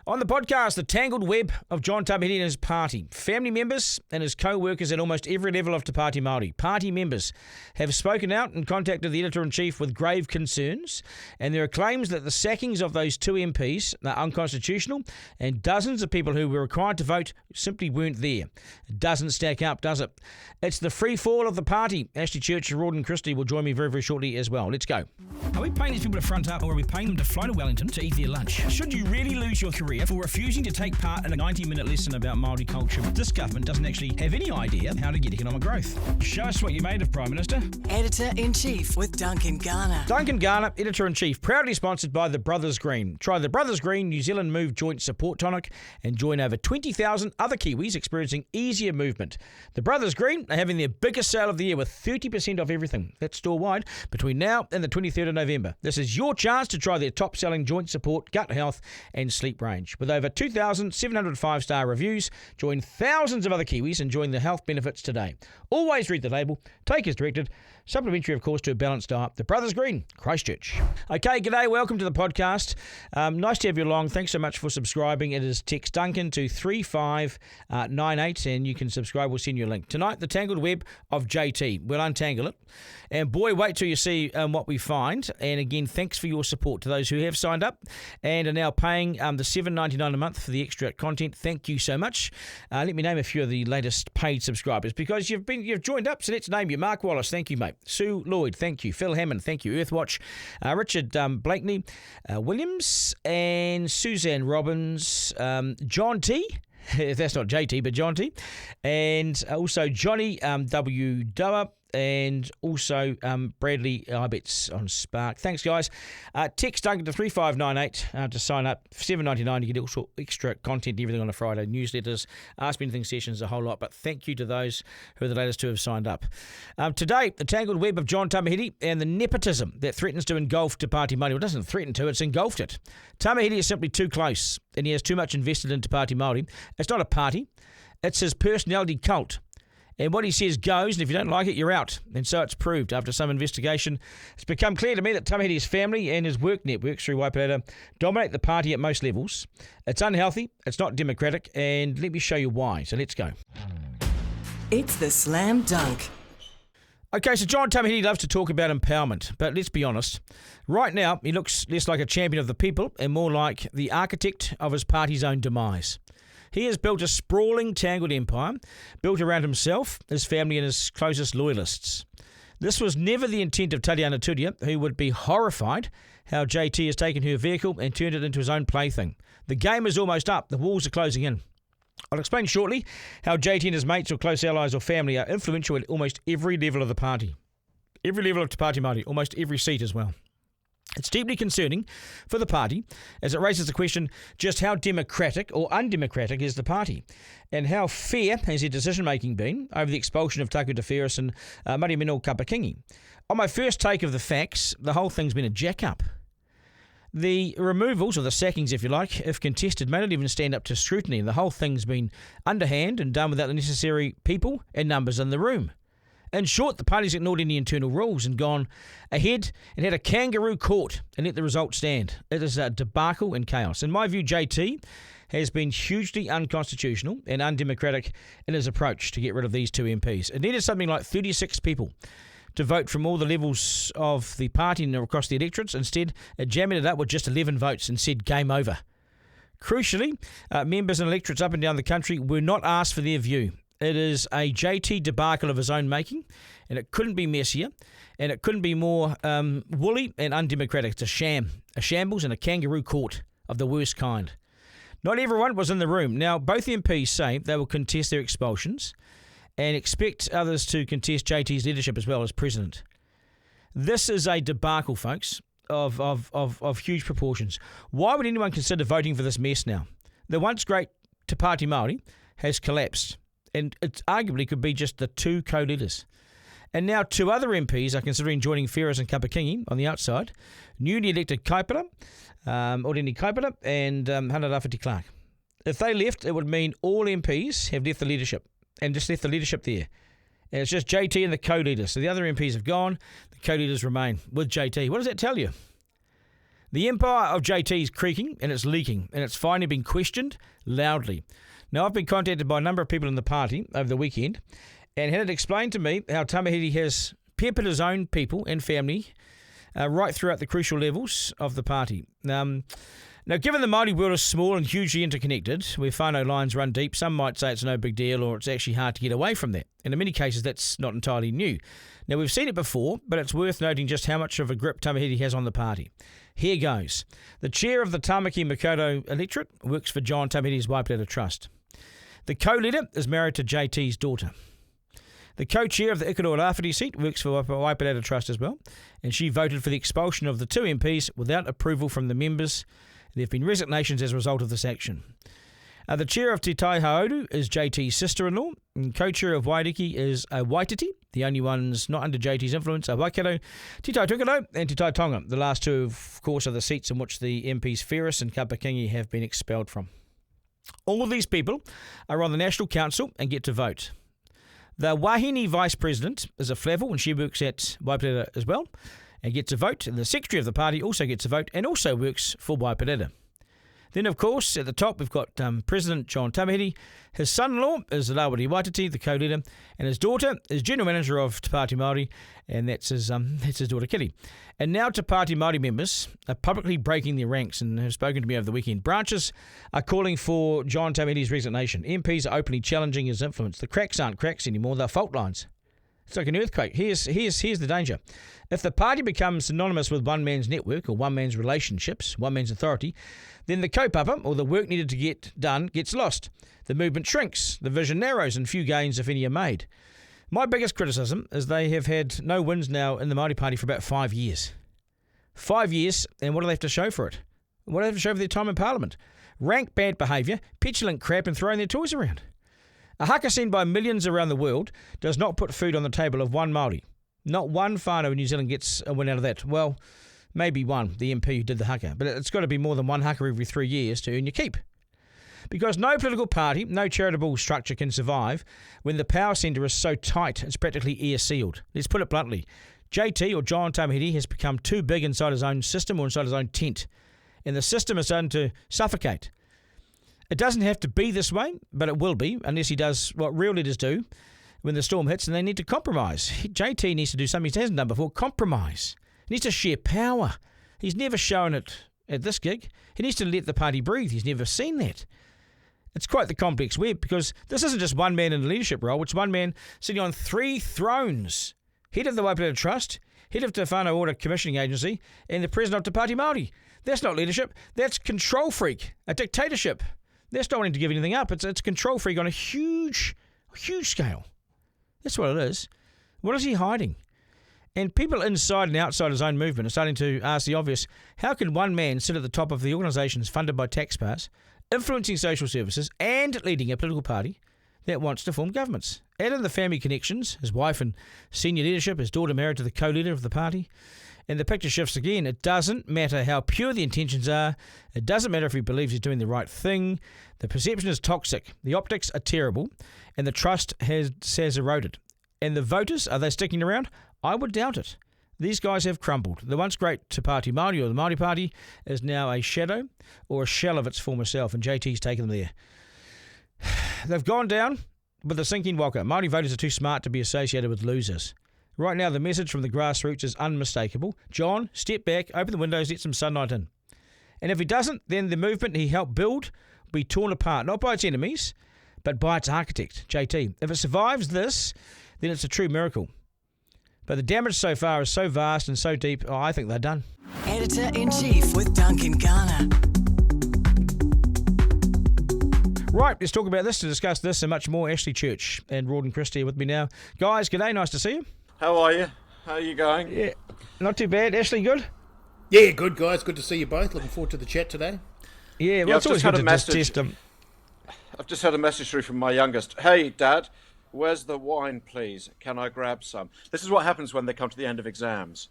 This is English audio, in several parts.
On the podcast, the tangled web of John Tamihere and his party. Family members and his co-workers at almost every level of Te Pāti Māori. Party members have spoken out and contacted the Editor-in-Chief with grave concerns, and there are claims that the sackings of those two MPs are unconstitutional, and dozens of people who were required to vote simply weren't there. It doesn't stack up, does it? It's the free fall of the party. Ashley Church and Rawdon Christie will join me very, very shortly as well. Let's go. Are we paying these people to front up, or are we paying them to fly to Wellington to eat their lunch? Should you really lose your career for refusing to take part in a 90-minute lesson about Māori culture? This government doesn't actually have any idea how to get economic growth. Show us what you made of, Prime Minister. Editor-in-Chief with Duncan Garner. Duncan Garner, Editor-in-Chief, proudly sponsored by the Brothers Green. Try the Brothers Green New Zealand Move Joint Support Tonic and join over 20,000 other Kiwis experiencing easier movement. The Brothers Green are having their biggest sale of the year with 30% off everything. That's store-wide between now and the 23rd of November. This is your chance to try their top-selling joint support, gut health and sleep range. With over 2,700 5-star reviews, join thousands of other Kiwis and join the health benefits today. Always read the label, take as directed, supplementary of course to a balanced diet. The Brothers Green, Christchurch. Okay, g'day, welcome to the podcast. Nice to have you along. Thanks so much for subscribing. It is text Duncan to 3598 and you can subscribe. We'll send you a link. Tonight, the tangled web of JT. We'll untangle it. And boy, wait till you see what we find. And again, thanks for your support to those who have signed up and are now paying the $7.99 a month for the extra content. Thank you so much. Let me name a few of the latest paid subscribers because you've joined up. So let's name you. Mark Wallace, thank you, mate. Sue Lloyd, thank you. Phil Hammond, thank you. Earthwatch, Richard Blakeney, Williams, and Suzanne Robbins, John T. That's not JT, but John T. And also Johnny W. Doa. And also Bradley Ibets on Spark. Thanks, guys. Text Duncan to 3598 to sign up. $7.99 you get also extra content, everything on a Friday. Newsletters, Ask Me Anything sessions, a whole lot. But thank you to those who are the latest to have signed up. Today, the tangled web of John Tamihere and the nepotism that threatens to engulf Te Pāti Māori. Well, it doesn't threaten to, it's engulfed it. Tamihere is simply too close, and he has too much invested in Te Pāti Māori. It's not a party, it's his personality cult. And what he says goes, and if you don't like it, you're out. And so it's proved after some investigation. It's become clear to me that Tamihere's family and his work networks through Waipirata dominate the party at most levels. It's unhealthy, it's not democratic, and let me show you why. So let's go. It's the Slam Dunk. Okay, so John Tamihere loves to talk about empowerment, but let's be honest. Right now, he looks less like a champion of the people and more like the architect of his party's own demise. He has built a sprawling, tangled empire, built around himself, his family and his closest loyalists. This was never the intent of Tariana Turia, who would be horrified how JT has taken her vehicle and turned it into his own plaything. The game is almost up. The walls are closing in. I'll explain shortly how JT and his mates or close allies or family are influential at almost every level of the party. Every level of Te Pāti Māori, almost every seat as well. It's deeply concerning for the party as it raises the question just how democratic or undemocratic is the party and how fair has their decision-making been over the expulsion of Taku Te Whereas and Mari Mino Kapakingi. On my first take of the facts, the whole thing's been a jack-up. The removals, or the sackings if you like, if contested, may not even stand up to scrutiny, and the whole thing's been underhand and done without the necessary people and numbers in the room. In short, the party's ignored any internal rules and gone ahead and had a kangaroo court and let the result stand. It is a debacle and chaos. In my view, JT has been hugely unconstitutional and undemocratic in his approach to get rid of these two MPs. It needed something like 36 people to vote from all the levels of the party and across the electorates. Instead, it jammed it up with just 11 votes and said game over. Crucially, members and electorates up and down the country were not asked for their view. It is a JT debacle of his own making, and it couldn't be messier, and it couldn't be more woolly and undemocratic. It's a sham, a shambles and a kangaroo court of the worst kind. Not everyone was in the room. Now, both MPs say they will contest their expulsions and expect others to contest JT's leadership as well as president. This is a debacle, folks, of huge proportions. Why would anyone consider voting for this mess now? The once great Te Pāti Māori has collapsed. And it arguably could be just the two co-leaders. And now two other MPs are considering joining Whereas and Kapakingi on the outside. Newly elected Kaipara, Oreni Kaipara, and Hana Rafiti Clark. If they left, it would mean all MPs have left the leadership and just left the leadership there. And it's just JT and the co-leaders. So the other MPs have gone, the co-leaders remain with JT. What does that tell you? The empire of JT is creaking and it's leaking, and it's finally been questioned loudly. Now, I've been contacted by a number of people in the party over the weekend and had it explained to me how Tamihere has peppered his own people and family right throughout the crucial levels of the party. Now, given the Māori world is small and hugely interconnected, where whānau lines run deep, some might say it's no big deal or it's actually hard to get away from that. And in many cases, that's not entirely new. Now, we've seen it before, but it's worth noting just how much of a grip Tamihere has on the party. Here goes. The chair of the Tamaki Makaurau electorate works for John Tamihere's Waipirata Trust. The co-leader is married to JT's daughter. The co-chair of the Ikaroa Rāwhiti seat works for Waipirata Trust as well, and she voted for the expulsion of the two MPs without approval from the members. There have been resignations as a result of this action. The chair of Te Tai Haoru is JT's sister-in-law, and co-chair of Wairiki is a Waititi. The only ones not under JT's influence are Waikato, Te Tai Tukaro and Te Tai Tonga. The last two, of course, are the seats in which the MPs Ferris and Kapakingi have been expelled from. All of these people are on the National Council and get to vote. The Wahine Vice President is a Flavel, and she works at Waipirata as well, and gets a vote. And the Secretary of the party also gets a vote and also works for Waipirata. Then, of course, at the top, we've got President John Tamihere. His son-in-law is Rawdon Waititi, the co-leader, and his daughter is General Manager of Te Pāti Māori, and that's his daughter Kitty. And now Te Pāti Māori members are publicly breaking their ranks and have spoken to me over the weekend. Branches are calling for John Tamihere's resignation. MPs are openly challenging his influence. The cracks aren't cracks anymore, they're fault lines. It's like an earthquake. Here's the danger. If the party becomes synonymous with one man's network or one man's relationships, one man's authority, then the kaupapa, or the work needed to get done, gets lost. The movement shrinks, the vision narrows, and few gains, if any, are made. My biggest criticism is they have had no wins now in the Māori Party for about 5 years. 5 years, and what do they have to show for it? What do they have to show for their time in Parliament? Rank bad behaviour, petulant crap, and throwing their toys around. A haka seen by millions around the world does not put food on the table of one Māori. Not one whānau in New Zealand gets a win out of that. Well, maybe one, the MP who did the haka. But it's got to be more than one haka every 3 years to earn your keep. Because no political party, no charitable structure can survive when the power centre is so tight it's practically air-sealed. Let's put it bluntly. JT, or John Tamihere, has become too big inside his own system or inside his own tent. And the system is starting to suffocate. It doesn't have to be this way, but it will be, unless he does what real leaders do when the storm hits and they need to compromise. JT needs to do something he hasn't done before, compromise. He needs to share power. He's never shown it at this gig. He needs to let the party breathe. He's never seen that. It's quite the complex web, because this isn't just one man in a leadership role. It's one man sitting on 3 thrones. Head of the Waipirata Trust, head of Te Whānau Order Commissioning Agency, and the president of Te Pāti Māori. That's not leadership. That's control freak, a dictatorship. That's not wanting to give anything up. It's control freak on a huge scale. That's what it is. What is he hiding? And people inside and outside his own movement are starting to ask the obvious. How can one man sit at the top of the organisations funded by taxpayers, influencing social services and leading a political party that wants to form governments? Add in the family connections, his wife and senior leadership, his daughter married to the co-leader of the party, and the picture shifts again. It doesn't matter how pure the intentions are. It doesn't matter if he believes he's doing the right thing. The perception is toxic. The optics are terrible. And the trust has eroded. And the voters, are they sticking around? I would doubt it. These guys have crumbled. The once great Te Pāti Māori, or the Māori Party, is now a shadow or a shell of its former self. And JT's taken them there. They've gone down with a sinking waka. Māori voters are too smart to be associated with losers. Right now, the message from the grassroots is unmistakable. John, step back, open the windows, let some sunlight in. And if he doesn't, then the movement he helped build will be torn apart, not by its enemies, but by its architect, JT. If it survives this, then it's a true miracle. But the damage so far is so vast and so deep, I think they're done. Editor-in-Chief with Duncan Garner. Right, let's talk about this, to discuss this and much more. Ashley Church and Rawdon Christie are with me now. Guys, g'day, nice to see you. How are you? How are you going? Yeah, not too bad. Ashley, good? Yeah, good, guys. Good to see you both. Looking forward to the chat today. Yeah, well, it's always good to test them. I've just had a message through from my youngest. Hey, Dad, where's the wine, please? Can I grab some? This is what happens when they come to the end of exams,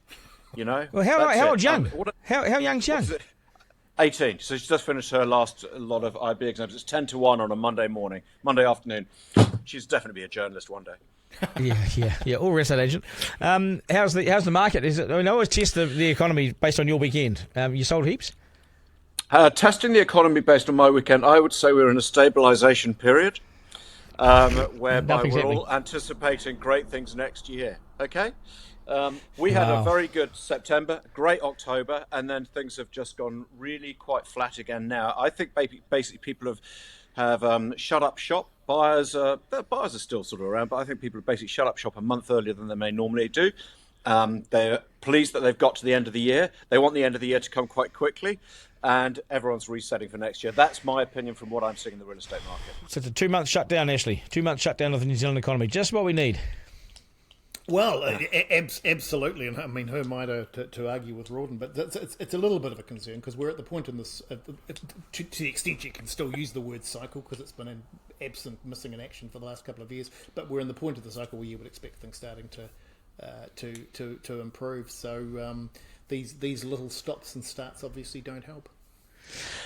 you know? Well, how old's young? How young's young? 18. So she's just finished her last lot of IB exams. It's 10 to 1 on a Monday afternoon. She's definitely be a journalist one day. All real estate agent. How's the market? Is it? I mean, I always test the economy based on your weekend. You sold heaps. Testing the economy based on my weekend, I would say we're in a stabilisation period, whereby we're all anticipating great things next year. Okay, we had a very good September, great October, and then things have just gone really quite flat again now. I think basically people have shut up shop. Buyers are still sort of around, but I think people have basically shut up shop a month earlier than they may normally do. They're pleased that they've got to the end of the year. They want the end of the year to come quite quickly, and everyone's resetting for next year. That's my opinion from what I'm seeing in the real estate market. So it's a 2-month shutdown, Ashley. 2-month shutdown of the New Zealand economy. Just what we need. Well, absolutely, and I mean, who am I to argue with Rawdon? But it's a little bit of a concern because we're at the point in this, to the extent you can still use the word cycle because it's been missing in action for the last couple of years. But we're in the point of the cycle where you would expect things starting to improve. So these little stops and starts obviously don't help.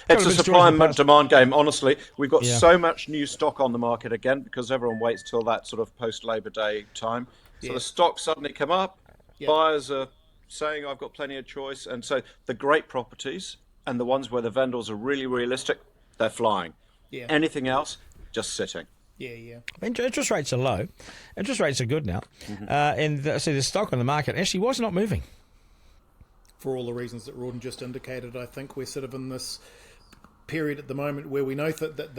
It's a supply and demand game, honestly. We've got so much new stock on the market again because everyone waits till that sort of post-Labor Day time. So the stocks suddenly come up, buyers are saying I've got plenty of choice, and so the great properties and the ones where the vendors are really realistic, they're flying. Yeah. Anything else, just sitting. Yeah. Interest rates are low. Interest rates are good now. And so the stock on the market actually was not moving. For all the reasons that Rawdon just indicated, I think we're sort of in this period at the moment where we know that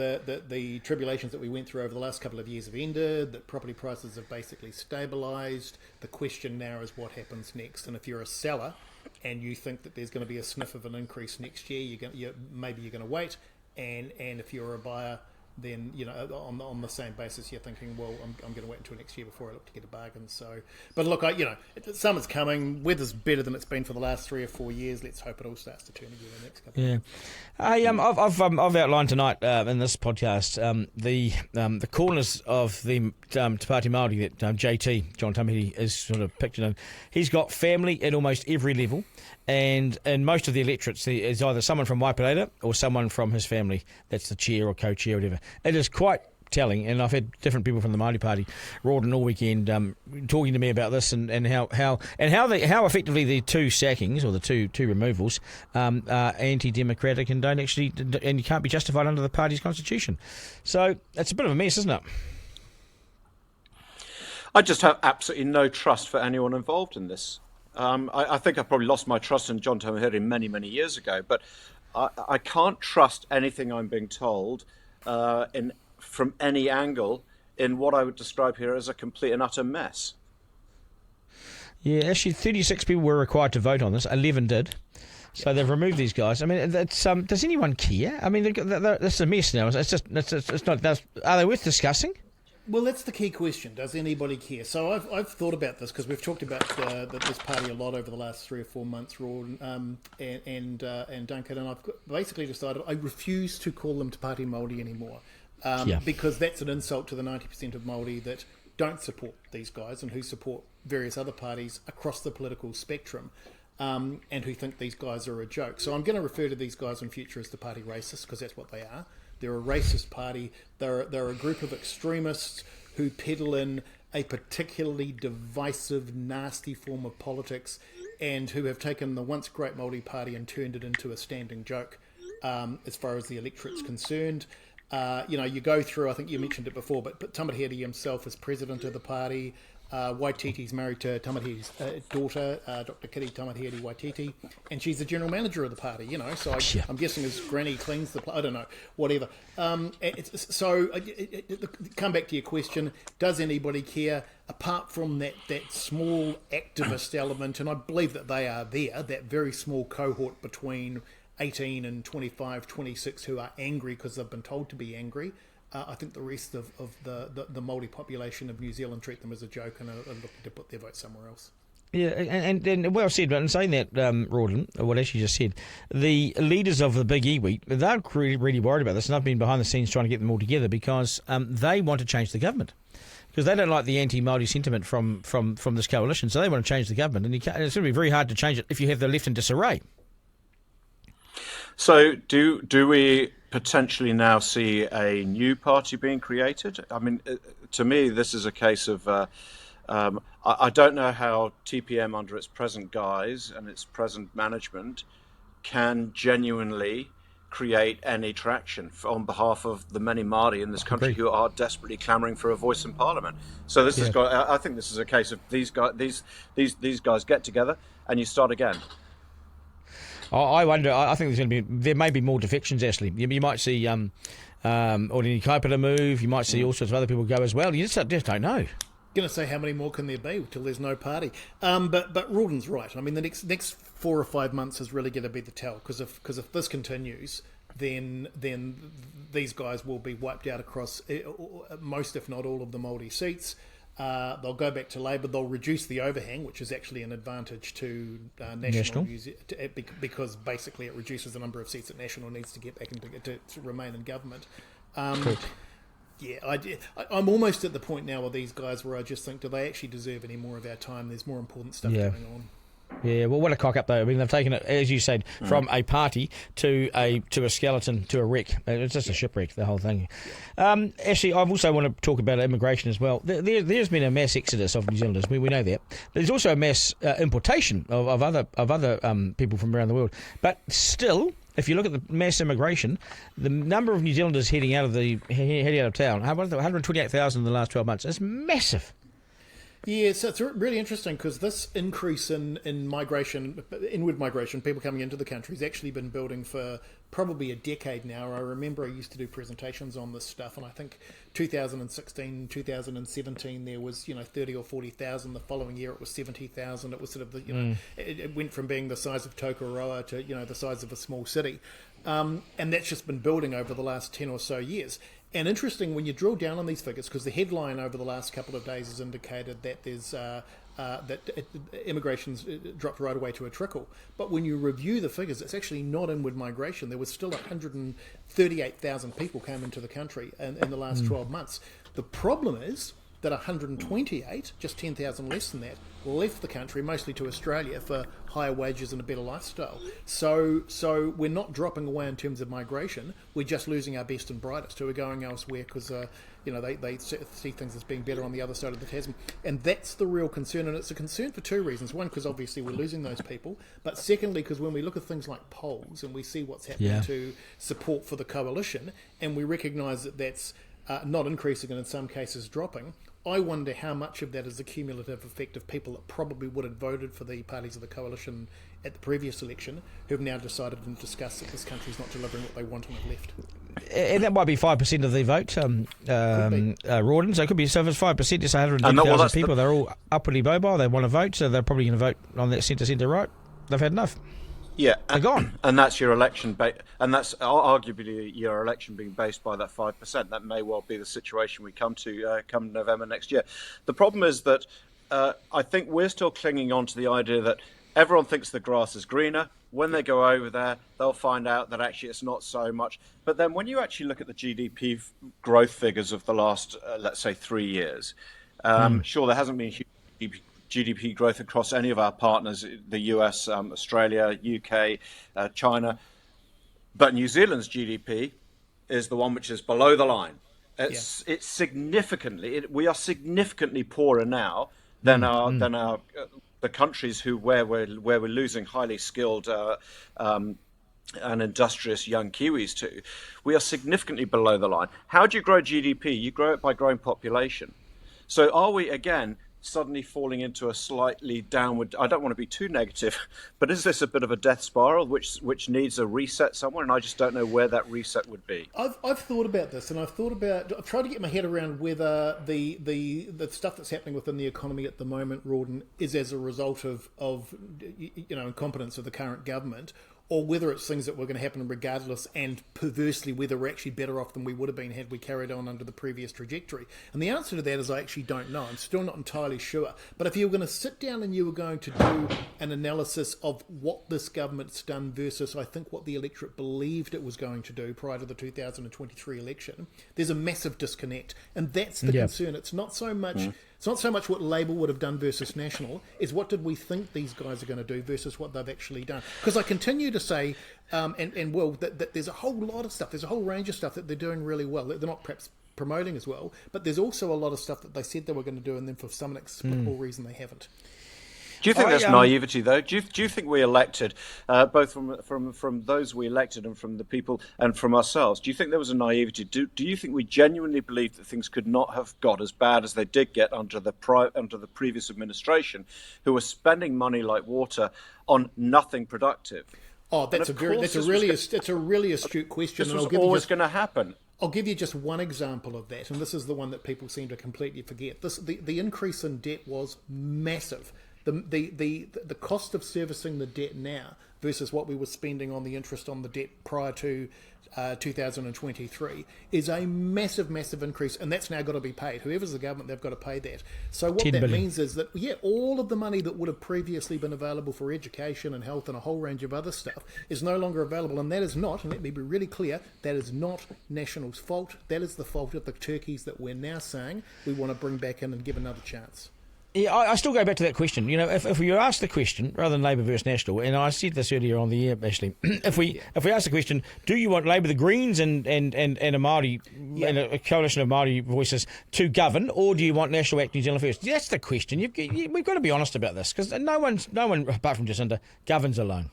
the tribulations that we went through over the last couple of years have ended, that property prices have basically stabilised. The question now is what happens next. And if you're a seller and you think that there's going to be a sniff of an increase next year, maybe you're going to wait. And if you're a buyer, then on the same basis you're thinking, well, I'm going to wait until next year before I look to get a bargain. So, but look, summer's coming. Weather's better than it's been for the last 3 or 4 years. Let's hope it all starts to turn again in the next couple of years. I've outlined tonight in this podcast the corners of the Te Pāti Māori that JT John Tamihere is sort of pictured in. He's got family at almost every level. And in most of the electorates, there's either someone from Waipareta or someone from his family that's the chair or co-chair or whatever. It is quite telling, and I've had different people from the Māori Party, Rawdon, all weekend talking to me about this and how effectively the 2 sackings or the two removals are anti-democratic and don't actually, and you can't be justified under the party's constitution. So it's a bit of a mess, isn't it? I just have absolutely no trust for anyone involved in this. I think I probably lost my trust in John Tamihere many, many years ago, but I can't trust anything I'm being told from any angle in what I would describe here as a complete and utter mess. Yeah, actually 36 people were required to vote on this. 11 did. So they've removed these guys. I mean, does anyone care? I mean, it's a mess now. It's not. Are they worth discussing? Well, that's the key question. Does anybody care? So I've thought about this because we've talked about this party a lot over the last 3 or 4 months, Rawdon and Duncan, and I've basically decided I refuse to call them Te Pāti Māori anymore because that's an insult to the 90% of Māori that don't support these guys and who support various other parties across the political spectrum and who think these guys are a joke. So I'm going to refer to these guys in future as the party racists because that's what they are. They're a racist party. They're a group of extremists who peddle in a particularly divisive, nasty form of politics and who have taken the once great Māori party and turned it into a standing joke as far as the electorate's concerned. You go through, I think you mentioned it before, but Tamihere himself is president of the party. Waititi's married to Tamihere's daughter, Dr. Kitty Tamihere Waititi, and she's the general manager of the party, so I'm guessing his granny cleans the I don't know, whatever. Come back to your question, does anybody care, apart from that small activist element, and I believe that they are there, that very small cohort between 18 and 25, 26 who are angry because they've been told to be angry. I think the rest of the Māori population of New Zealand treat them as a joke and are looking to put their vote somewhere else. Yeah, and well said, but in saying that, Rawdon, what Ashley just said, the leaders of the big iwi, they're really worried about this, and I've been behind the scenes trying to get them all together because they want to change the government. Because they don't like the anti-Māori sentiment from this coalition, so they want to change the government, and it's going to be very hard to change it if you have the left in disarray. So do we potentially now see a new party being created? I mean, to me, this is a case of I don't know how TPM, under its present guise and its present management, can genuinely create any traction on behalf of the many Māori in this country who are desperately clamouring for a voice in Parliament. So this has got. I think this is a case of these guys get together and you start again. I wonder. I think there may be more defections. Actually, you might see Ordini Kaipara move. You might see all sorts of other people go as well. You just don't know. Going to say how many more can there be till there's no party? But Rawdon's right. I mean, the next 4 or 5 months is really going to be the tell, because if this continues, then these guys will be wiped out across most, if not all, of the Māori seats. They'll go back to Labour. They'll reduce the overhang, which is actually an advantage to National. Because basically it reduces the number of seats that National needs to get back to remain in government. Yeah, I'm almost at the point now with these guys where I just think, do they actually deserve any more of our time? There's more important stuff going on. Yeah, well, what a cock up though. I mean, they've taken it, as you said, from a party to a skeleton to a wreck. It's just a shipwreck, the whole thing. Actually, I also want to talk about immigration as well. There's been a mass exodus of New Zealanders. We know that. There's also a mass importation of other people from around the world. But still, if you look at the mass immigration, the number of New Zealanders heading out of town, 128,000 in the last 12 months, is massive. Yeah, so it's really interesting because this increase in migration, inward migration, people coming into the country, has actually been building for probably a decade now. I remember I used to do presentations on this stuff, and I think 2016, 2017, there was 30 or 40,000. The following year, it was 70,000. It was sort of it went from being the size of Tokoroa to the size of a small city, and that's just been building over the last 10 or so years. And interesting, when you drill down on these figures, because the headline over the last couple of days has indicated that there's immigration's dropped right away to a trickle. But when you review the figures, it's actually not inward migration. There was still 138,000 people came into the country in the last 12 months. The problem is that 128, just 10,000 less than that, left the country, mostly to Australia, for higher wages and a better lifestyle. So we're not dropping away in terms of migration. We're just losing our best and brightest who are going elsewhere because they see things as being better on the other side of the Tasman. And that's the real concern. And it's a concern for two reasons. One, because obviously we're losing those people. But secondly, because when we look at things like polls and we see what's happening to support for the coalition, and we recognise that that's not increasing and in some cases dropping, I wonder how much of that is the cumulative effect of people that probably would have voted for the parties of the coalition at the previous election, who have now decided and discussed that this country's not delivering what they want and have left. And that might be 5% of the vote, Rawdon. So it could be, so if it's 5%, it's 110,000 people. They're all upwardly mobile. They want to vote, so they're probably going to vote on that centre right. They've had enough. Yeah, they're gone, and that's your election, and that's arguably your election being based by that 5%. That may well be the situation we come to come November next year. The problem is that I think we're still clinging on to the idea that everyone thinks the grass is greener. When they go over there, they'll find out that actually it's not so much. But then when you actually look at the GDP growth figures of the last, let's say, 3 years, sure, there hasn't been huge GDP growth across any of our partners, the US, Australia, UK, China. But New Zealand's GDP is the one which is below the line. It's significantly, we are significantly poorer now than the countries where we're losing highly skilled and industrious young Kiwis to. We are significantly below the line. How do you grow GDP? You grow it by growing population. So are we again suddenly falling into a slightly downward, I don't want to be too negative, but is this a bit of a death spiral which needs a reset somewhere? And I just don't know where that reset would be. I've thought about this, and I've tried to get my head around whether the stuff that's happening within the economy at the moment, Rawdon, is as a result of incompetence of the current government, or whether it's things that were going to happen regardless, and perversely whether we're actually better off than we would have been had we carried on under the previous trajectory. And the answer to that is I actually don't know. I'm still not entirely sure. But if you were going to sit down and you were going to do an analysis of what this government's done versus, I think, what the electorate believed it was going to do prior to the 2023 election, there's a massive disconnect. And that's the concern. It's not so much It's not so much what Labor would have done versus National, is what did we think these guys are going to do versus what they've actually done. Because I continue to say, that there's a whole lot of stuff, there's a whole range of stuff that they're doing really well. They're not perhaps promoting as well, but there's also a lot of stuff that they said they were going to do, and then for some inexplicable reason they haven't. Do you think that's naivety, though? Do you think we elected, both from those we elected and from the people and from ourselves, do you think there was a naivety? Do you think we genuinely believed that things could not have got as bad as they did get under the previous administration, who were spending money like water on nothing productive? Oh, that's a really astute question. This was always going to happen. I'll give you just one example of that, and this is the one that people seem to completely forget. The increase in debt was massive. The cost of servicing the debt now versus what we were spending on the interest on the debt prior to 2023 is a massive increase, and that's now got to be paid. Whoever's the government, they've got to pay that. So what that means is that, all of the money that would have previously been available for education and health and a whole range of other stuff is no longer available, and that is not, and let me be really clear, that is not National's fault. That is the fault of the turkeys that we're now saying we want to bring back in and give another chance. Yeah, I still go back to that question. If we ask the question, rather than Labor versus National, and I said this earlier on the air, actually, if we ask the question, do you want Labor, the Greens, and a Māori, and a coalition of Māori voices to govern, or do you want National Act New Zealand first? That's the question. We've got to be honest about this, because no one apart from Jacinda governs alone.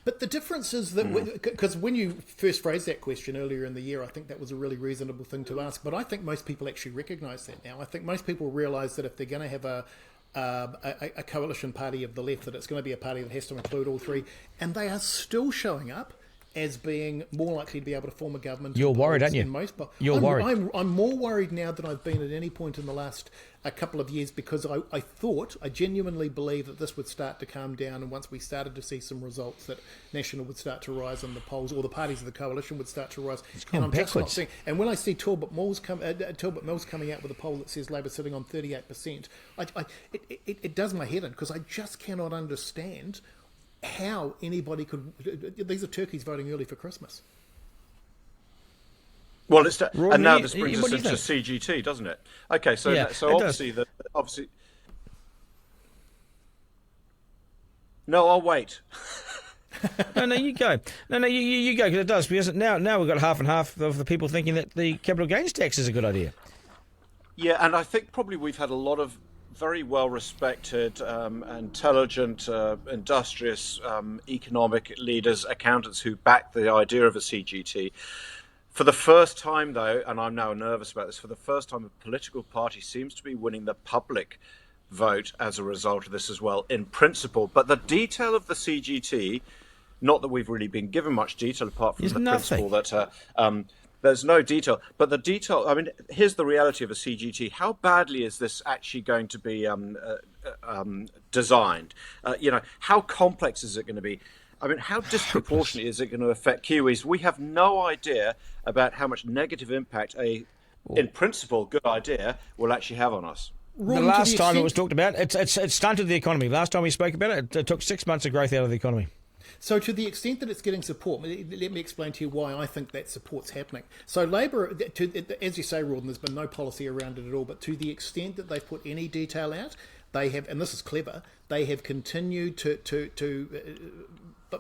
But the difference is that, because when you first phrased that question earlier in the year, I think that was a really reasonable thing to ask. But I think most people actually recognise that now. I think most people realise that if they're going to have a coalition party of the left, that it's going to be a party that has to include all three. And they are still showing up as being more likely to be able to form a government. You're worried, aren't you? You're worried. I'm more worried now than I've been at any point in the last couple of years, because I genuinely believe that this would start to calm down, and once we started to see some results, that National would start to rise in the polls, or the parties of the coalition would start to rise. And I'm just not seeing. And when I see Talbot Mills coming out with a poll that says Labor sitting on 38%, it does my head in, because I just cannot understand how anybody could. These are turkeys voting early for Christmas. Well, and now this brings us into CGT, doesn't it? Okay, so obviously. No, I'll wait. No, you go. No, you go, because it does. Because now we've got half and half of the people thinking that the capital gains tax is a good idea. Yeah, and I think probably we've had a lot of very well-respected, intelligent, industrious economic leaders, accountants who back the idea of a CGT. For the first time, though, and I'm now nervous about this, for the first time a political party seems to be winning the public vote as a result of this as well, in principle. But the detail of the CGT, not that we've really been given much detail apart from principle that there's no detail, but the detail, I mean, here's the reality of a CGT. How badly is this actually going to be designed? How complex is it going to be? I mean, how disproportionately is it going to affect Kiwis? We have no idea about how much negative impact in principle, good idea will actually have on us. The last time it was talked about, it stunted the economy. Last time we spoke about it, it took 6 months of growth out of the economy. So to the extent that it's getting support, let me explain to you why I think that support's happening. So Labor, as you say, Rawdon, there's been no policy around it at all, but to the extent that they've put any detail out, they have, and this is clever, they have continued to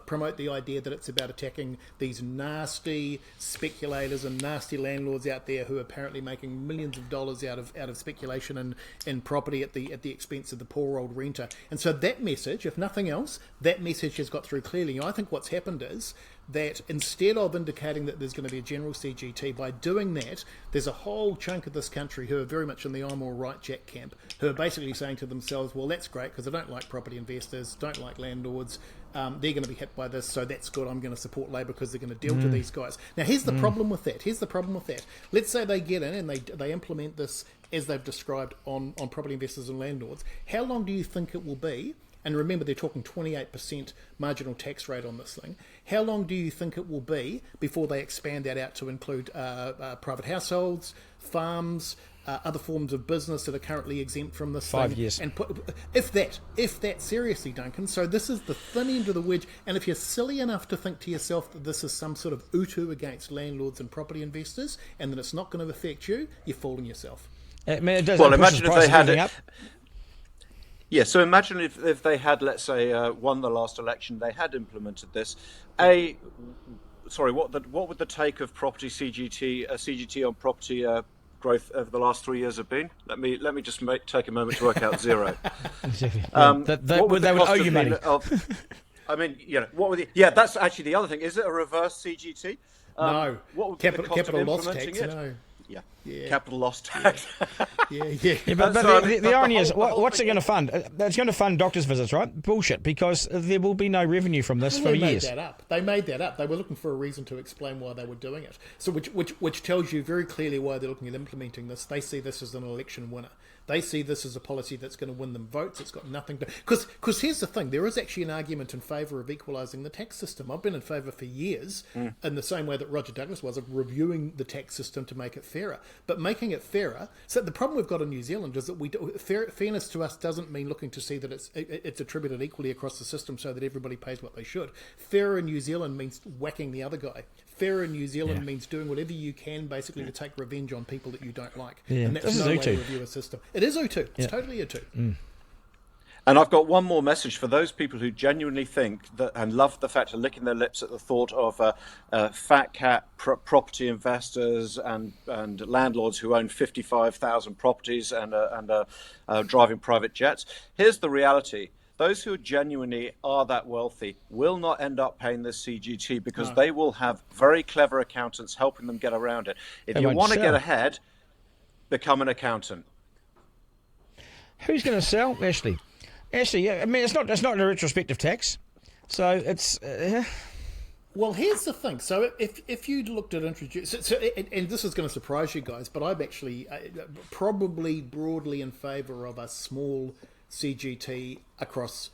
promote the idea that it's about attacking these nasty speculators and nasty landlords out there who are apparently making millions of dollars out of speculation and property at the expense of the poor old renter. And so that message, if nothing else, that message has got through clearly. I think what's happened is that instead of indicating that there's going to be a general CGT, by doing that, there's a whole chunk of this country who are very much in the I'm all right Jack camp, who are basically saying to themselves, well, that's great because I don't like property investors, don't like landlords, they're going to be hit by this, so that's good, I'm going to support Labor because they're going to deal to these guys. Now, here's the problem with that. Let's say they get in and they implement this as they've described on property investors and landlords. How long do you think it will be? And remember, they're talking 28% marginal tax rate on this thing. How long do you think it will be before they expand that out to include private households, farms, other forms of business that are currently exempt from this 5 thing? years. And if that seriously, Duncan. So this is the thin end of the wedge. And if you're silly enough to think to yourself that this is some sort of utu against landlords and property investors, and that it's not going to affect you, you're fooling yourself. I mean, it does. Well, It pushes imagine if prices they had everything it. up. Yeah, so imagine if they had, let's say, won the last election, they had implemented this. What would the take of property CGT on property growth over the last 3 years have been? Let me just take a moment to work out zero. Exactly. What would they the would cost owe have you been money. I mean, what would that's actually the other thing. Is it a reverse CGT? No. What would be the cost Capital of loss implementing tax. it? No. Yeah. Capital loss tax. Yeah. But So, the irony is, the whole what's it thing going to fund? It's going to fund doctors' visits, right? Bullshit, because there will be no revenue from this for They years. made that up. They made that up. They were looking for a reason to explain why they were doing it. So, which tells you very clearly why they're looking at implementing this. They see this as an election winner. They see this as a policy that's going to win them votes. It's got nothing to... Because here's the thing. There is actually an argument in favour of equalising the tax system. I've been in favour for years, in the same way that Roger Douglas was, of reviewing the tax system to make it fairer. But making it fairer... So the problem we've got in New Zealand is that fairness to us doesn't mean looking to see that it's attributed equally across the system so that everybody pays what they should. Fairer in New Zealand means whacking the other guy. Fairer in New Zealand means doing whatever you can, basically, to take revenge on people that you don't like. Yeah. And that's This is no way Utu. to review a system. It is Utu. It's totally Utu. And I've got one more message for those people who genuinely think that and love the fact of licking their lips at the thought of fat cat property investors and landlords who own 55,000 properties and driving private jets. Here's the reality. Those who genuinely are that wealthy will not end up paying this CGT because they will have very clever accountants helping them get around it. If you want to get ahead, become an accountant. Who's going to sell, Ashley? Ashley, yeah, I mean, it's not a retrospective tax, so it's. Well, here's the thing. So if you looked at and this is going to surprise you guys, but I'm actually probably broadly in favour of a small CGT across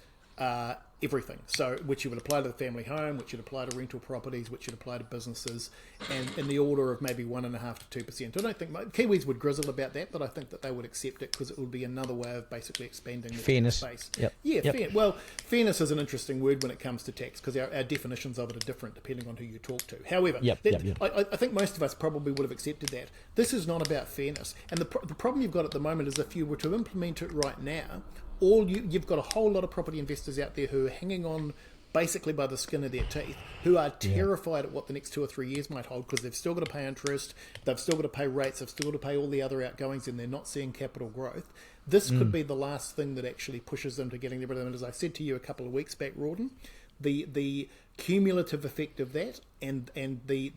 everything. So which you would apply to the family home, which you'd apply to rental properties, which you'd apply to businesses, and in the order of maybe 1.5% to 2%. I don't think Kiwis would grizzle about that, but I think that they would accept it because it would be another way of basically expanding the Fairness. space. Yep. Yeah, Yep. fair. Well, fairness is an interesting word when it comes to tax because our definitions of it are different depending on who you talk to. However, I think most of us probably would have accepted that. This is not about fairness. And the problem you've got at the moment is if you were to implement it right now, you've got a whole lot of property investors out there who are hanging on basically by the skin of their teeth, who are terrified at what the next 2 or 3 years might hold because they've still got to pay interest, they've still got to pay rates, they've still got to pay all the other outgoings, and they're not seeing capital growth. This could be the last thing that actually pushes them to getting rid of them. And as I said to you a couple of weeks back, Rawdon, the cumulative effect of that and the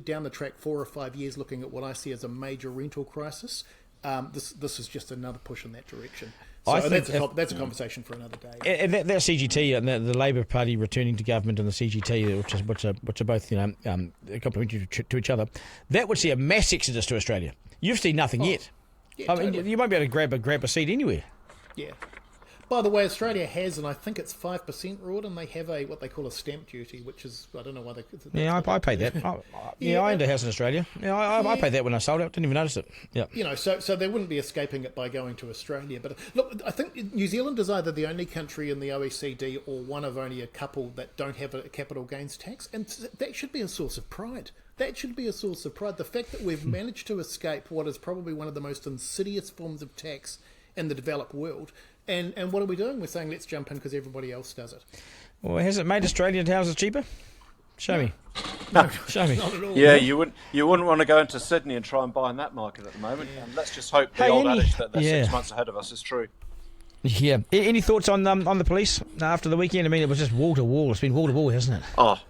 down the track 4 or 5 years looking at what I see as a major rental crisis, this is just another push in that direction. So that's a conversation for another day. And that CGT and the Labor Party returning to government and the CGT, which are both complementary to each other, that would see a mass exodus to Australia. You've seen nothing yet. Yeah, I mean, you won't be able to grab a seat anywhere. Yeah. By the way, Australia has, and I think it's 5%, Rawdon, they have what they call a stamp duty, which is, I don't know why they... Yeah, I paid that. I owned a house in Australia. Yeah, I paid that when I sold it. Didn't even notice it. Yeah. So they wouldn't be escaping it by going to Australia. But look, I think New Zealand is either the only country in the OECD or one of only a couple that don't have a capital gains tax, and that should be a source of pride. That should be a source of pride. The fact that we've managed to escape what is probably one of the most insidious forms of tax in the developed world. And what are we doing? We're saying let's jump in because everybody else does it. Well, has it made Australian houses cheaper? Show me. No, show me. Not at all. Yeah, you wouldn't want to go into Sydney and try and buy in that market at the moment. And let's just hope the old adage that they're 6 months ahead of us is true. Yeah. Any thoughts on the police after the weekend? I mean, it was just wall to wall. It's been wall to wall, hasn't it? Oh,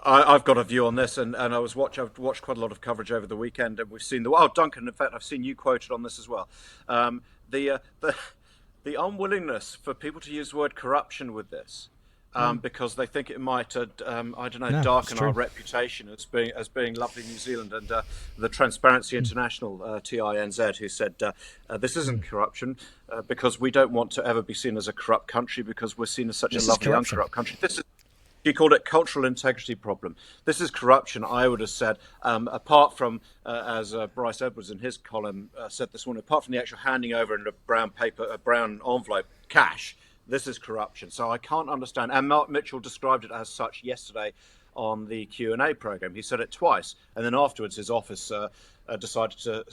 I've got a view on this, and I've watched quite a lot of coverage over the weekend, and we've seen Duncan. In fact, I've seen you quoted on this as well. The unwillingness for people to use the word corruption with this, because they think it might, darken our reputation as being lovely New Zealand, and the Transparency International, TINZ, who said this isn't corruption because we don't want to ever be seen as a corrupt country because we're seen as such a lovely uncorrupt country. He called it cultural integrity problem. This is corruption, I would have said, apart from, as Bryce Edwards in his column said this morning, apart from the actual handing over in a brown envelope, cash, this is corruption. So I can't understand. And Mark Mitchell described it as such yesterday on the Q&A program. He said it twice, and then afterwards his office decided to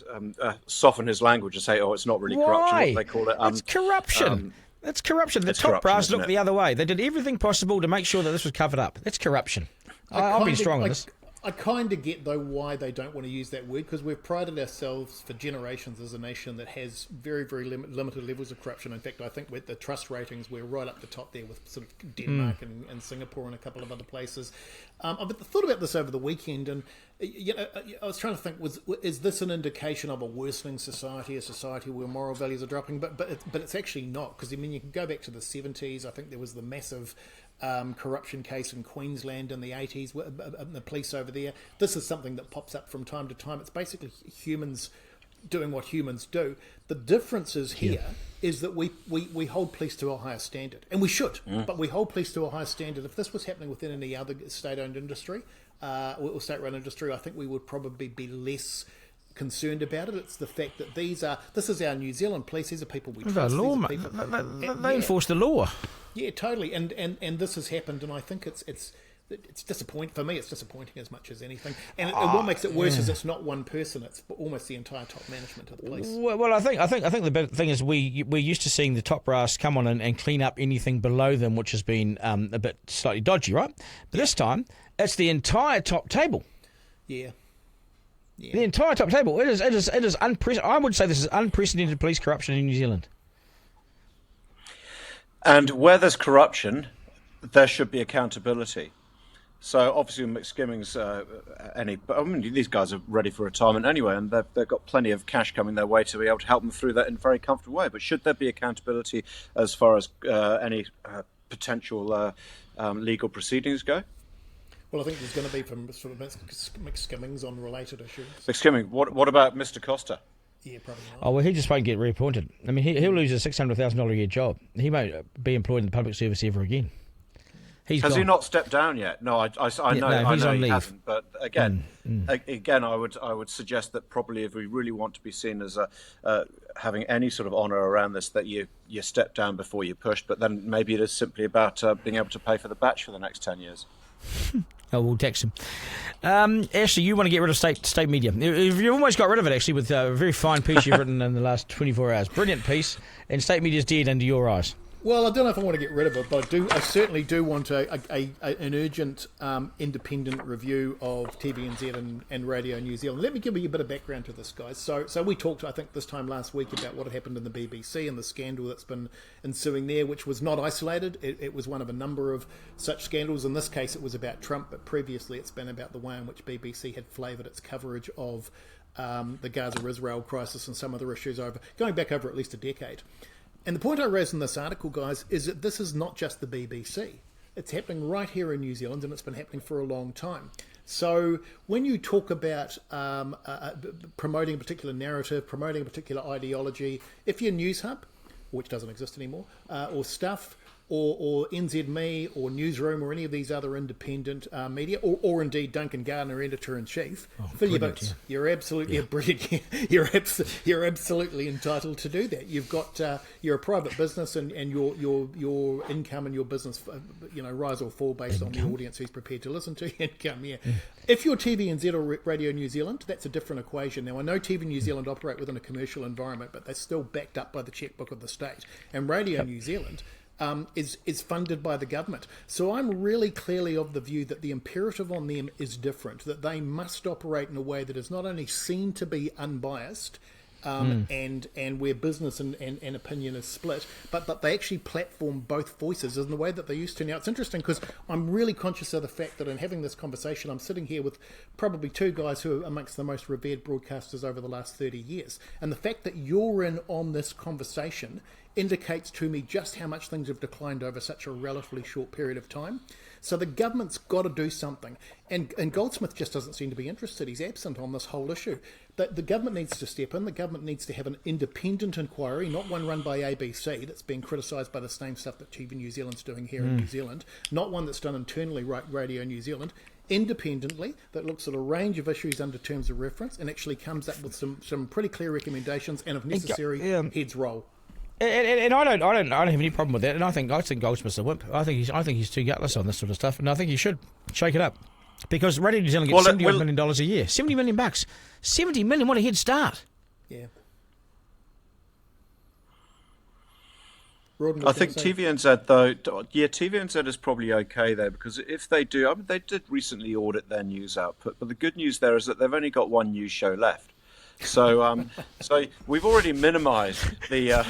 soften his language and say, "Oh, it's not really corruption. What do they call it? It's corruption. It's corruption. The top brass looked the other way. They did everything possible to make sure that this was covered up. That's corruption. I've been strong on this. I kind of get, though, why they don't want to use that word, because we've prided ourselves for generations as a nation that has very, very limited levels of corruption. In fact, I think with the trust ratings, we're right up the top there with sort of Denmark and Singapore and a couple of other places. I've thought about this over the weekend, and I was trying to think: is this an indication of a worsening society, a society where moral values are dropping? But it's actually not, because I mean, you can go back to the 70s. I think there was the massive corruption case in Queensland in the 80s, the police over there. This is something that pops up from time to time. It's basically humans doing what humans do. The difference is here is that we hold police to a higher standard, and we should, but we hold police to a higher standard. If this was happening within any other state-owned industry or state-run industry, I think we would probably be less concerned about it. It's the fact that this is our New Zealand police. These are people we trust. They enforce the law. Yeah, totally. And this has happened, and I think it's disappointing for me. It's disappointing as much as anything. And what makes it worse is it's not one person; it's almost the entire top management of the police. Well, I think the big thing is we're used to seeing the top brass come on and clean up anything below them, which has been a bit slightly dodgy, right? But this time, it's the entire top table. Yeah. The entire top table. It is unprecedented. I would say this is unprecedented police corruption in New Zealand. And where there's corruption, there should be accountability. So obviously McSkimming's these guys are ready for retirement anyway, and they've got plenty of cash coming their way to be able to help them through that in a very comfortable way. But should there be accountability as far as any potential legal proceedings go? Well, I think there's going to be from sort of McSkimmings on related issues. McSkimming, what about Mr. Costa? Yeah, probably not. Oh, well, he just won't get reappointed. I mean, he'll lose a $600,000 a year job. He won't be employed in the public service ever again. Has he not stepped down yet? No, I know he hasn't. But again, I would suggest that probably if we really want to be seen as having any sort of honour around this, that you step down before you push. But then maybe it is simply about being able to pay for the batch for the next 10 years. Oh, we'll text him. Ashley, you want to get rid of state media. You almost got rid of it, actually, with a very fine piece you've written in the last 24 hours. Brilliant piece. And state media's dead under your eyes. Well, I don't know if I want to get rid of it, but I certainly do want an urgent independent review of TVNZ and Radio New Zealand. Let me give you a bit of background to this, guys. So we talked, I think, this time last week about what had happened in the BBC and the scandal that's been ensuing there, which was not isolated. It was one of a number of such scandals. In this case, it was about Trump, but previously it's been about the way in which BBC had flavoured its coverage of the Gaza-Israel crisis and some other issues going back over at least a decade. And the point I raised in this article, guys, is that this is not just the BBC. It's happening right here in New Zealand, and it's been happening for a long time. So when you talk about promoting a particular narrative, promoting a particular ideology, if you're News Hub, which doesn't exist anymore, or Stuff, or NZME, or Newsroom, or any of these other independent media, or indeed Duncan, Garner, editor-in-chief, fill your votes. Yeah. You're absolutely brilliant. You're absolutely entitled to do that. You've got you're a private business, and your income and your business, rise or fall based on the audience who's prepared to listen to your income. Yeah. If you're TVNZ or Radio New Zealand, that's a different equation. Now I know TV New Zealand operate within a commercial environment, but they're still backed up by the checkbook of the state, and Radio New Zealand is funded by the government. So I'm really clearly of the view that the imperative on them is different, that they must operate in a way that is not only seen to be unbiased and where business and opinion is split, but they actually platform both voices in the way that they used to. Now, it's interesting because I'm really conscious of the fact that in having this conversation, I'm sitting here with probably two guys who are amongst the most revered broadcasters over the last 30 years. And the fact that you're in on this conversation indicates to me just how much things have declined over such a relatively short period of time. So the government's got to do something. And Goldsmith just doesn't seem to be interested. He's absent on this whole issue. The government needs to step in. The government needs to have an independent inquiry, not one run by ABC that's being criticised by the same stuff that TV New Zealand's doing here in New Zealand, not one that's done internally, Radio New Zealand, independently, that looks at a range of issues under terms of reference and actually comes up with some pretty clear recommendations and, if necessary, heads roll. And I don't have any problem with that. And I think Goldsmith's a wimp. I think he's too gutless on this sort of stuff, and I think he should shake it up because Radio New Zealand gets $70 million a year. $70 million. $70 million. What a head start. Yeah. I think TVNZ, though, TVNZ is probably okay there because if they do, I mean, they did recently audit their news output, but the good news there is that they've only got one news show left. So, so we've already minimised the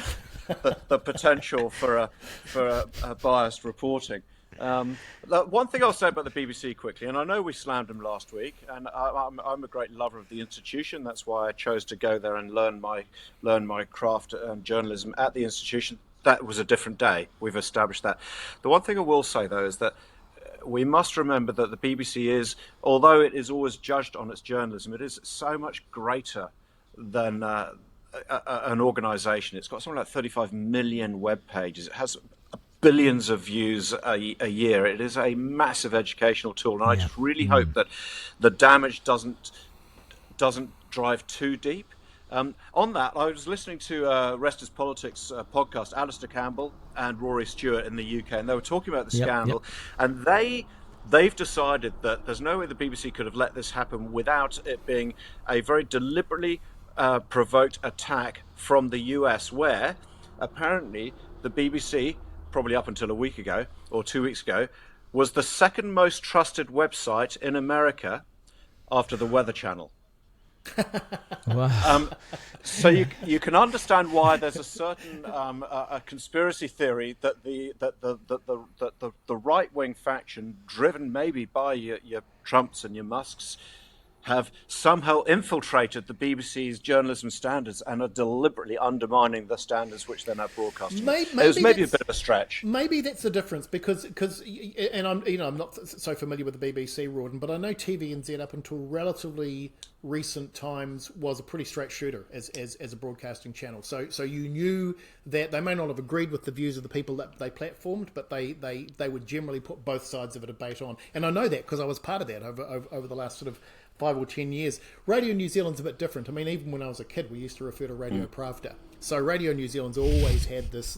potential for a biased reporting. One thing I'll say about the BBC quickly, and I know we slammed them last week, and I'm a great lover of the institution. That's why I chose to go there and learn my craft and journalism at the institution. That was a different day. We've established that. The one thing I will say, though, is that we must remember that the BBC is, although it is always judged on its journalism, it is so much greater than an organisation. It's got something like 35 million web pages. It has billions of views a year. It is a massive educational tool, and I just really hope that the damage doesn't drive too deep. On that, I was listening to Rest is Politics podcast, Alistair Campbell and Rory Stewart in the UK, and they were talking about the scandal, and they've decided that there's no way the BBC could have let this happen without it being a very deliberately provoked attack from the US, where apparently the BBC, probably up until a week ago or 2 weeks ago, was the second most trusted website in America after the Weather Channel. Wow. So you can understand why there's a certain a conspiracy theory that the right wing faction, driven maybe by your Trumps and your Musks, have somehow infiltrated the BBC's journalism standards and are deliberately undermining the standards which they're now broadcasting. It was maybe a bit of a stretch. Maybe that's the difference because and I'm not so familiar with the BBC, Rawdon, but I know TVNZ up until relatively recent times was a pretty straight shooter as a broadcasting channel. So you knew that they may not have agreed with the views of the people that they platformed, but they would generally put both sides of a debate on. And I know that because I was part of that over the last sort of 5 or 10 years. Radio New Zealand's a bit different. I mean, even when I was a kid, we used to refer to Radio Pravda. So Radio New Zealand's always had this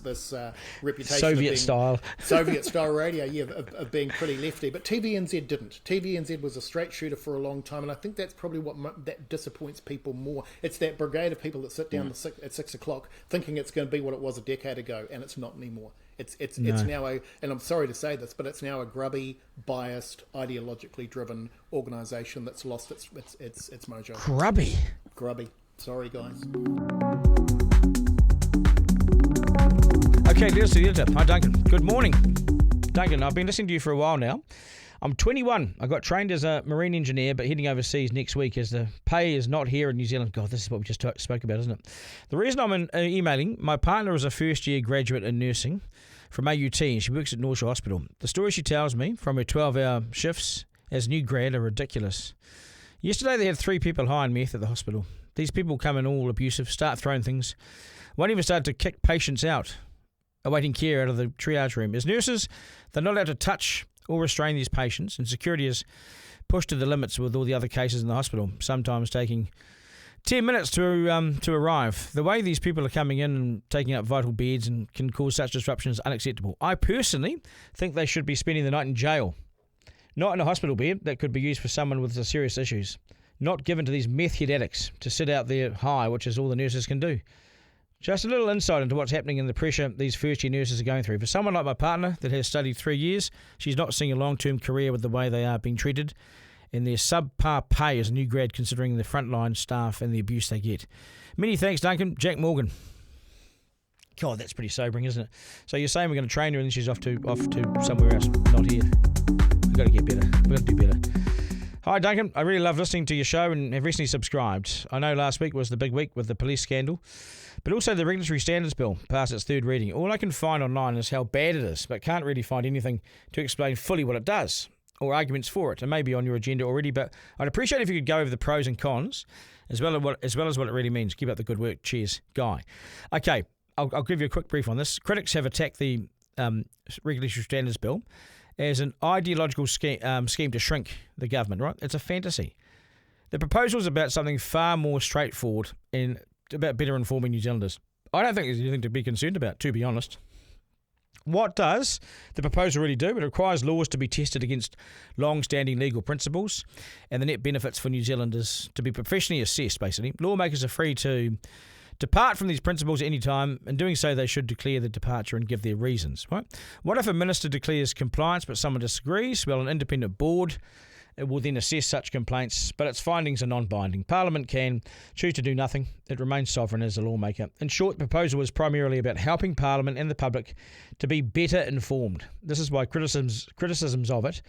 reputation Soviet style radio, of being pretty lefty. But TVNZ didn't. TVNZ was a straight shooter for a long time, and I think that's probably what that disappoints people more. It's that brigade of people that sit down at 6 o'clock thinking it's going to be what it was a decade ago, and it's not anymore. It's now and I'm sorry to say this, but it's now a grubby, biased, ideologically driven organisation that's lost its mojo. Grubby. Sorry, guys. Okay, here's the editor. Hi, Duncan. Good morning. Duncan, I've been listening to you for a while now. I'm 21. I got trained as a marine engineer, but heading overseas next week as the pay is not here in New Zealand. God, this is what we just spoke about, isn't it? The reason I'm emailing, my partner is a first-year graduate in nursing from AUT, and she works at North Shore Hospital. The story she tells me from her 12-hour shifts as new grad are ridiculous. Yesterday, they had 3 people high on meth at the hospital. These people come in all abusive, start throwing things. One even started to kick patients out, awaiting care out of the triage room. As nurses, they're not allowed to touch or restrain these patients, and security is pushed to the limits with all the other cases in the hospital, sometimes taking 10 minutes to arrive. The way these people are coming in and taking up vital beds and can cause such disruption is unacceptable. I personally think they should be spending the night in jail, not in a hospital bed that could be used for someone with serious issues, not given to these meth head addicts to sit out there high, which is all the nurses can do. Just a little insight into what's happening and the pressure these first-year nurses are going through. For someone like my partner that has studied 3 years, she's not seeing a long-term career with the way they are being treated and their subpar pay as a new grad, considering the frontline staff and the abuse they get. Many thanks, Duncan. Jack Morgan. God, that's pretty sobering, isn't it? So you're saying we're going to train her and then she's off to somewhere else, not here. We've got to get better. We've got to do better. Hi, Duncan. I really love listening to your show and have recently subscribed. I know last week was the big week with the police scandal, but also the Regulatory Standards Bill passed its 3rd reading. All I can find online is how bad it is, but can't really find anything to explain fully what it does or arguments for it. It may be on your agenda already, but I'd appreciate if you could go over the pros and cons as well as what it really means. Keep up the good work. Cheers, Guy. Okay, I'll give you a quick brief on this. Critics have attacked the Regulatory Standards Bill as an ideological scheme to shrink the government, right? It's a fantasy. The proposal is about something far more straightforward and about better informing New Zealanders. I don't think there's anything to be concerned about, to be honest. What does the proposal really do? It requires laws to be tested against long-standing legal principles and the net benefits for New Zealanders to be professionally assessed, basically. Lawmakers are free to depart from these principles at any time. In doing so, they should declare the departure and give their reasons. Right? What if a minister declares compliance but someone disagrees? Well, an independent board will then assess such complaints, but its findings are non-binding. Parliament can choose to do nothing. It remains sovereign as a lawmaker. In short, the proposal is primarily about helping Parliament and the public to be better informed. This is why criticisms of it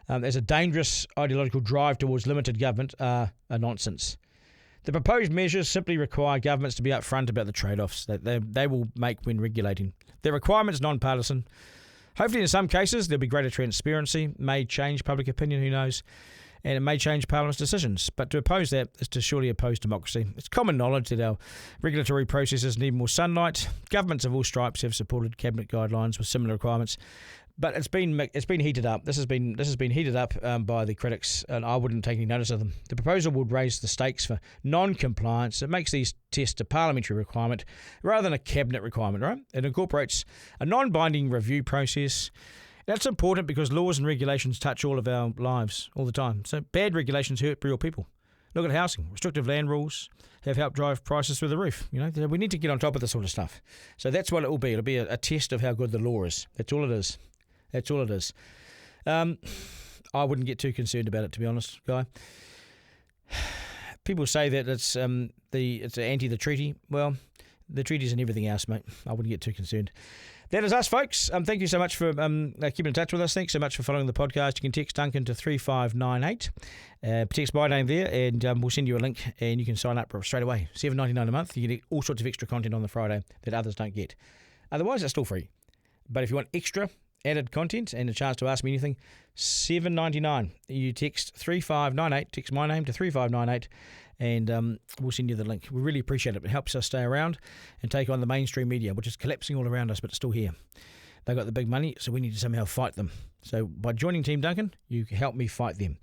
as a dangerous ideological drive towards limited government are nonsense. The proposed measures simply require governments to be upfront about the trade-offs that they will make when regulating. Their requirement's non-partisan. Hopefully, in some cases, there'll be greater transparency, may change public opinion, who knows, and it may change Parliament's decisions. But to oppose that is to surely oppose democracy. It's common knowledge that our regulatory processes need more sunlight. Governments of all stripes have supported cabinet guidelines with similar requirements. But it's been heated up. This has been heated up by the critics, and I wouldn't take any notice of them. The proposal would raise the stakes for non-compliance. It makes these tests a parliamentary requirement rather than a cabinet requirement, right? It incorporates a non-binding review process. That's important because laws and regulations touch all of our lives all the time. So bad regulations hurt real people. Look at housing. Restrictive land rules have helped drive prices through the roof. You know, we need to get on top of this sort of stuff. So that's what it will be. It'll be a test of how good the law is. That's all it is. That's all it is. I wouldn't get too concerned about it, to be honest, Guy. People say that it's anti the treaty. Well, the treaty's and everything else, mate. I wouldn't get too concerned. That is us, folks. Thank you so much for keeping in touch with us. Thanks so much for following the podcast. You can text Duncan to 3598. Text my name there, and we'll send you a link, and you can sign up straight away. $7.99 a month. You get all sorts of extra content on the Friday that others don't get. Otherwise, it's still free. But if you want extra added content and a chance to ask me anything, $7.99. You text 3598, text my name to 3598, and we'll send you the link. We really appreciate it. It helps us stay around and take on the mainstream media, which is collapsing all around us, but it's still here. They've got the big money, so we need to somehow fight them. So by joining Team Duncan, you can help me fight them.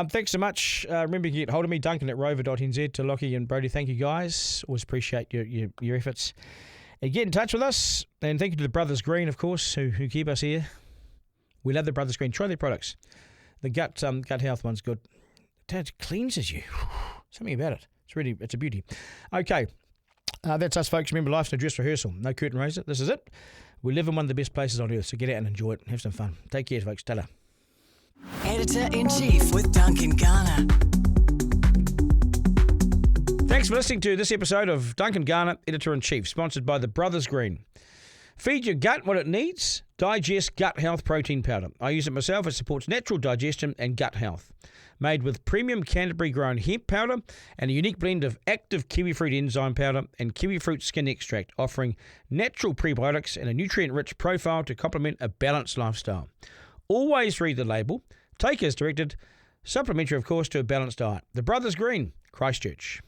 Thanks so much. Remember, you can get hold of me, Duncan at rover.nz. To Lockie and Brody, thank you guys. Always appreciate your efforts. And get in touch with us, and thank you to the Brothers Green, of course, who keep us here. We love the Brothers Green. Try their products. The gut health one's good. It cleanses you. Something about it. It's a beauty. Okay, that's us, folks. Remember, life's no dress rehearsal, no curtain raiser. This is it. We live in one of the best places on earth, so get out and enjoy it. Have some fun. Take care, folks. Ta-da. Editor-in-Chief with Duncan Garner. Thanks for listening to this episode of Duncan Garner, Editor-in-Chief, sponsored by the Brothers Green. Feed your gut what it needs. Digest Gut Health Protein Powder. I use it myself. It supports natural digestion and gut health. Made with premium Canterbury-grown hemp powder and a unique blend of active kiwifruit enzyme powder and kiwifruit skin extract, offering natural prebiotics and a nutrient-rich profile to complement a balanced lifestyle. Always read the label. Take as directed. Supplementary, of course, to a balanced diet. The Brothers Green, Christchurch.